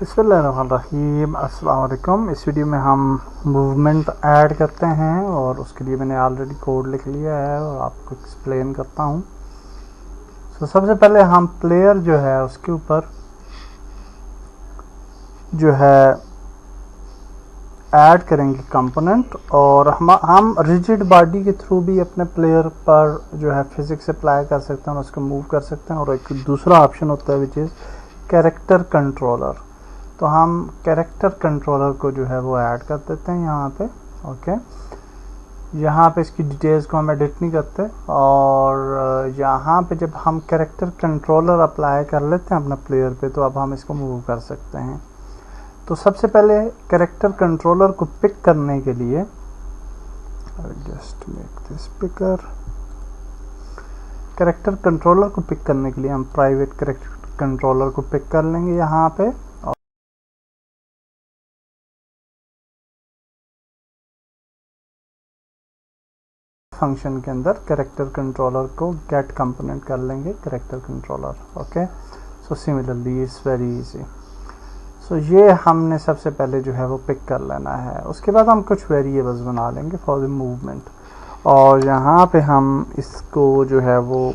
बिस्मिल्लाहिर्रहमानिर्रहीम। अस्सलाम वालेकुम। इस वीडियो में हम मूवमेंट ऐड करते हैं और उसके लिए मैंने ऑलरेडी कोड लिख लिया है और आपको एक्सप्लेन करता हूँ। सबसे पहले हम प्लेयर जो है उसके ऊपर जो है ऐड करेंगे कंपोनेंट, और हम रिजिड बॉडी के थ्रू भी अपने प्लेयर पर जो है फिजिक्स अप्लाई कर सकते हैं और उसको मूव कर सकते हैं। और एक दूसरा ऑप्शन होता है विच इज़ कैरेक्टर कंट्रोलर। तो हम कैरेक्टर कंट्रोलर को जो है वो ऐड कर देते हैं यहाँ पे। ओके, यहाँ पे इसकी डिटेल्स को हम एडिट नहीं करते, और यहाँ पे जब हम कैरेक्टर कंट्रोलर अप्लाई कर लेते हैं अपने प्लेयर पे तो अब हम इसको मूव कर सकते हैं। तो सबसे पहले कैरेक्टर कंट्रोलर को पिक करने के लिए just make this picker. Character controller को पिक करने के लिए हम प्राइवेट कैरेक्टर कंट्रोलर को पिक कर लेंगे यहाँ पे, फंक्शन के अंदर कैरेक्टर कंट्रोलर को गेट कंपोनेंट कर लेंगे character controller. Okay, so similarly it's very easy. So ये हमने सबसे पहले जो है वो पिक कर लेना है। उसके बाद हम कुछ वेरिएबल्स बना लेंगे फॉर द मूवमेंट, और यहाँ पे हम इसको जो है वो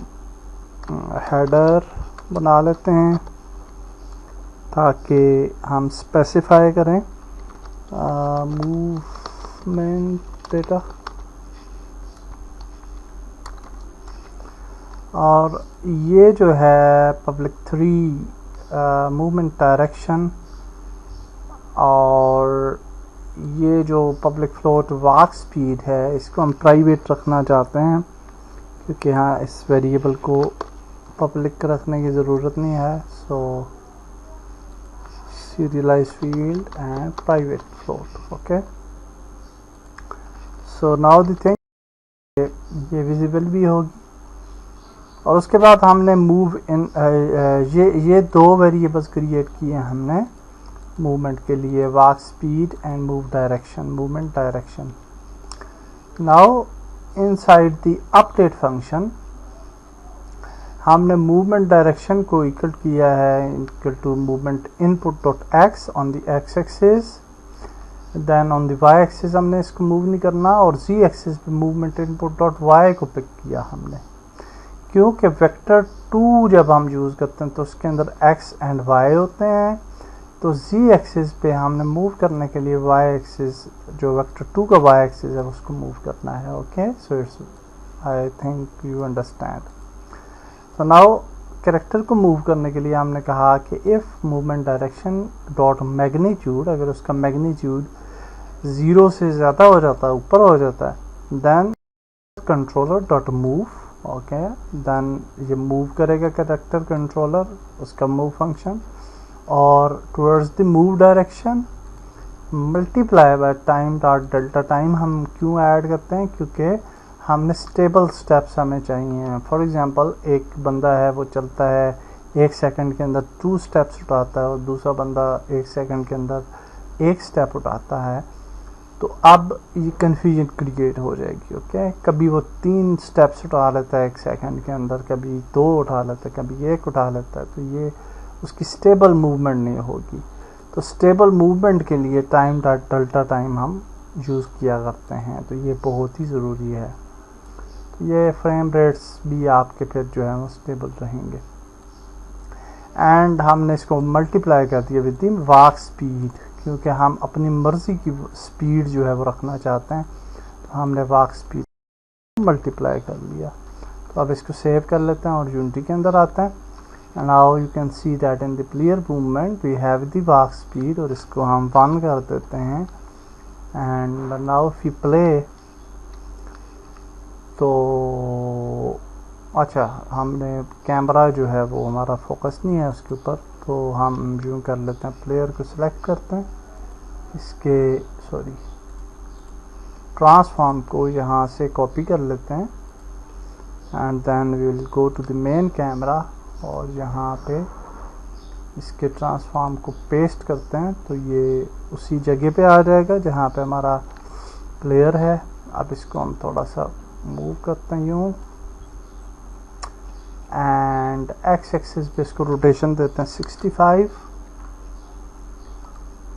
हेडर बना लेते हैं ताकि हम स्पेसिफाई करें मूवमेंट डेटा। और ये जो है पब्लिक 3 मूवमेंट डायरेक्शन, और ये जो पब्लिक फ्लोट वॉक स्पीड है इसको हम प्राइवेट रखना चाहते हैं क्योंकि यहाँ इस वेरिएबल को पब्लिक रखने की ज़रूरत नहीं है। So serialize field and private float. Okay, so now the thing ये विजिबल भी होगी। और उसके बाद हमने मूव इन ये दो वेरिएबल्स क्रिएट किए हैं हमने मूवमेंट के लिए, walk speed and move direction, movement direction. Now inside the update function हमने मूवमेंट डायरेक्शन को इक्वल किया है equal to movement input dot X on the X axis, then on the Y axis हमने इसको move नहीं करना, और Z axis पे मूवमेंट इनपुट डॉट वाई को पिक किया हमने, क्योंकि वेक्टर 2 जब हम यूज़ करते हैं तो उसके अंदर x एंड y होते हैं। तो z एक्सिस पे हमने मूव करने के लिए y एक्सिस, जो वेक्टर 2 का y एक्सिस है उसको मूव करना है। Okay, so it's I think you understand. So now character को मूव करने के लिए हमने कहा कि if movement direction dot magnitude, अगर उसका मैग्नीट्यूड 0 से ज़्यादा हो जाता है, ऊपर हो जाता है, then controller dot move. Okay, then ये मूव करेगा कैरेक्टर कंट्रोलर उसका मूव फंक्शन, और towards the move direction multiply by time dot delta time. हम क्यों ऐड करते हैं? क्योंकि हमने स्टेबल स्टेप्स हमें चाहिए। फॉर एग्जांपल एक बंदा है वो चलता है 1 सेकंड के अंदर 2 स्टेप्स उठाता है और दूसरा बंदा 1 सेकंड के अंदर 1 स्टेप उठाता है, तो अब ये कन्फ्यूजन क्रिएट हो जाएगी। ओके, कभी वो 3 स्टेप्स उठा लेता है 1 सेकंड के अंदर, कभी 2 उठा लेता है, कभी 1 उठा लेता है, तो ये उसकी स्टेबल मूवमेंट नहीं होगी। तो स्टेबल मूवमेंट के लिए टाइम डॉट डेल्टा टाइम हम यूज़ किया करते हैं, तो ये बहुत ही ज़रूरी है। तो ये फ्रेम रेट्स भी आपके फिर जो है वो स्टेबल रहेंगे। एंड हमने इसको मल्टीप्लाई कर दिया विद द वॉक स्पीड, क्योंकि हम अपनी मर्ज़ी की स्पीड जो है वो रखना चाहते हैं, तो हमने वॉक स्पीड मल्टीप्लाई कर लिया। तो अब इसको सेव कर लेते हैं और यूनिटी के अंदर आते हैं। And now you can see that in the player movement we have the walk speed, और इसको हम 1 कर देते हैं। And now if you play, तो अच्छा हमने कैमरा जो है वो हमारा फोकस नहीं है उसके ऊपर, तो हम यूँ कर लेते हैं, प्लेयर को सिलेक्ट करते हैं, इसके ट्रांसफॉर्म को यहाँ से कॉपी कर लेते हैं, and then we will go to the main camera, और यहाँ पे इसके ट्रांसफॉर्म को पेस्ट करते हैं तो ये उसी जगह पे आ जाएगा जहाँ पे हमारा प्लेयर है। अब इसको हम थोड़ा सा मूव करते हैं यूँ, एंड एक्स एक्सिस पे इसको रोटेशन देते हैं 65,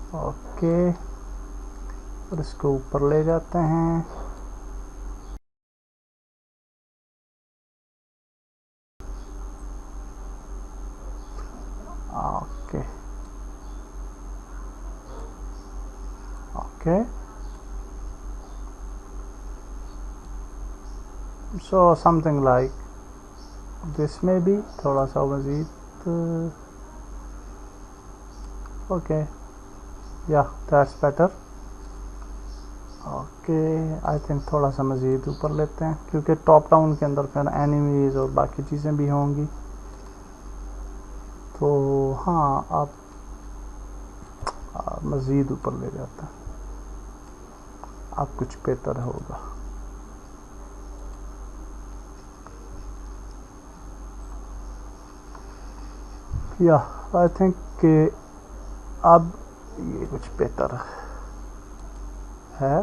ओके, और इसको ऊपर ले जाते हैं। Okay okay, so something like this में भी थोड़ा सा मज़ीद, ओके या that's better. Okay, I think थोड़ा सा मज़ीद ऊपर लेते हैं, क्योंकि टॉप डाउन के अंदर फिर एनिमीज़ और बाकी चीज़ें भी होंगी। तो हाँ, आप मज़ीद ऊपर ले जाते हैं, अब कुछ बेहतर होगा। या आई थिंक कि अब ये कुछ बेहतर है।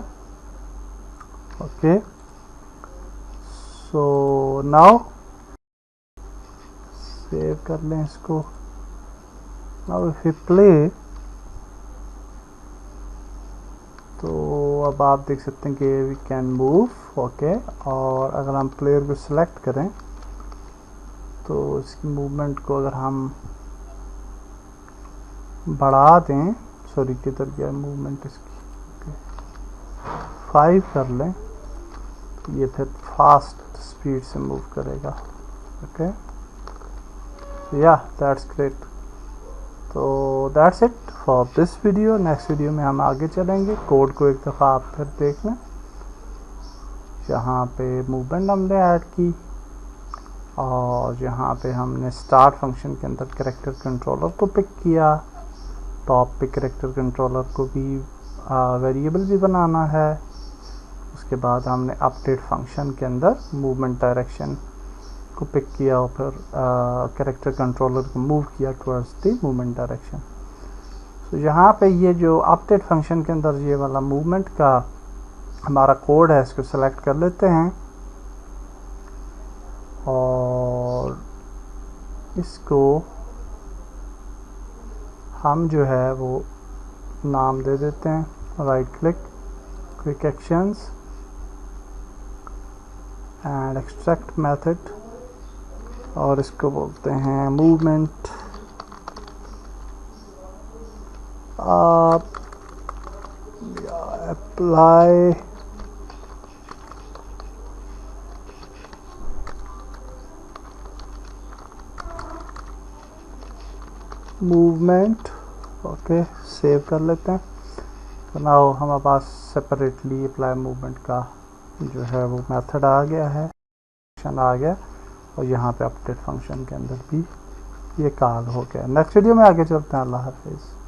ओके, सो नाउ सेव कर लें इसको। नाउ इफ यू प्ले, तो अब आप देख सकते हैं कि वी कैन मूव। ओके, और अगर हम प्लेयर को सिलेक्ट करें तो इसकी मूवमेंट को अगर हम बढ़ा दें, सॉरी किधर गया मूवमेंट इसकी, ओके 5 कर लें, तो ये फिर फास्ट स्पीड से मूव करेगा। ओके, या दैट्स ग्रेट। तो that's it for this video. Next video में हम आगे चलेंगे। कोड को एक दफ़ा आप फिर देख लें। यहाँ पे मूवमेंट हमने ऐड की, और यहाँ पे हमने स्टार्ट फंक्शन के अंदर कैरेक्टर कंट्रोलर को पिक किया। टॉप पे कैरेक्टर कंट्रोलर को भी वेरिएबल भी बनाना है। उसके बाद हमने अपडेट फंक्शन के अंदर मूवमेंट डायरेक्शन को पिक किया, और फिर कैरेक्टर कंट्रोलर को मूव किया टुवर्ड्स द मूवमेंट डायरेक्शन। तो यहाँ पे ये जो अपडेट फंक्शन के अंदर ये वाला मूवमेंट का हमारा कोड है, इसको सेलेक्ट कर लेते हैं और इसको हम जो है वो नाम दे देते हैं, right click, quick actions and extract method, और इसको बोलते हैं movement apply movement. Okay, save कर लेते हैं। तो नाउ हमारे पास सेपरेटली अप्लाई मूवमेंट का जो है वो मेथड आ गया है, फंक्शन आ गया, और यहाँ पे अपडेट फंक्शन के अंदर भी ये कॉल हो गया। नेक्स्ट वीडियो में आगे चलते हैं। अल्लाह हाफिज़।